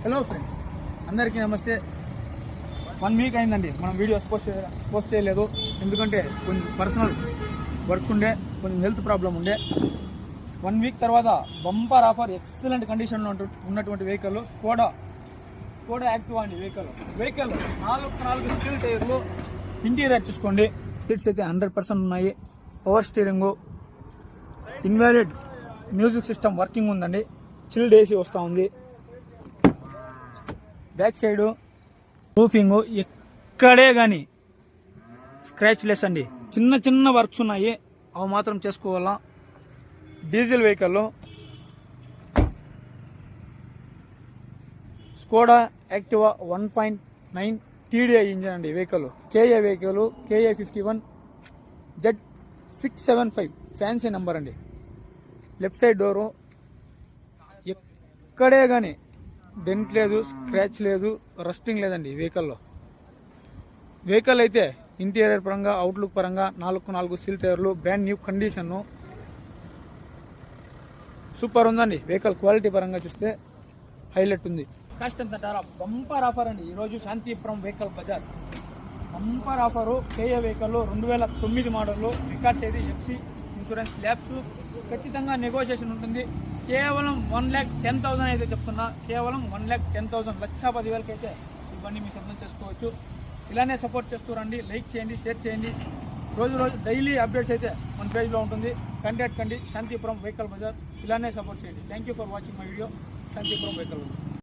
Hello friends, అందరికీ నమస్తే. 1 week అయిందండి మనం వీడియోస్ పోస్ట్ చేయలేదు. ఎందుకంటే కొంచెం పర్సనల్ వర్క్స్ ఉండే, కొంచెం హెల్త్ ప్రాబ్లం ఉండే. 1 వీక్ తర్వాత బంపర్ ఆఫర్ ఎక్సలెంట్ కండిషన్లో ఉన్నటువంటి వెహికల్ స్కోడా యాక్టివా అండి. వెహికల్ 4 స్టీల్ టైర్లు, ఇంటీరియర్ చూసుకోండి. సీట్స్ అయితే 100% ఉన్నాయి. Power steering, invalid music system working ఉందండి. చిల్డ్ ఏసీ వస్తూ ఉంది. బ్యాక్ సైడ్ రూఫింగ్ ఎక్కడే కానీ స్క్రాచ్ లెస్ అండి. చిన్న వర్క్స్ ఉన్నాయి, అవి మాత్రం చేసుకోవాలా. Diesel vehicle Skoda Activa 1.9 TDI engine అండి. Vehicle KA 51 Z675 fancy number అండి. లెఫ్ట్ సైడ్ డోరు ఎక్కడే కానీ డెంట్ లేదు, స్క్రాచ్ లేదు, రస్టింగ్ లేదండి వెహికల్ అయితే ఇంటీరియర్ పరంగా, అవుట్లుక్ పరంగా 4 స్టీల్ టైర్లు, బ్రాండ్ న్యూ కండిషన్, సూపర్ ఉందండి. వెహికల్ క్వాలిటీ పరంగా చూస్తే హైలైట్ ఉంది. కాస్ట్ ఎంత అంటారా? బంపర్ ఆఫర్ అండి ఈరోజు Shantipuram vehicle Bazar. Bumper offer. KA vehicle 2009 model, records అయితే ఎఫ్సీ, ఇన్సూరెన్స్, ల్యాబ్స్, ఖచ్చితంగా నెగోషియేషన్ ఉంటుంది. కేవలం 1,10,000 అయితే చెప్తున్నా. కేవలం 1,10,000, 1,10,000 అయితే ఈ బండి మీ సొంతం చేసుకోవచ్చు. ఇలానే సపోర్ట్ చేస్తూ రండి. లైక్ చేయండి, షేర్ చేయండి. రోజు డైలీ అప్డేట్స్ అయితే మన పేజ్లో ఉంటుంది. కాంటాక్ట్ కండి. శాంతిపురం వెహికల్ బజార్. ఇలానే సపోర్ట్ చేయండి. Thank you for watching my video. Shantipuram vehicle Bazar.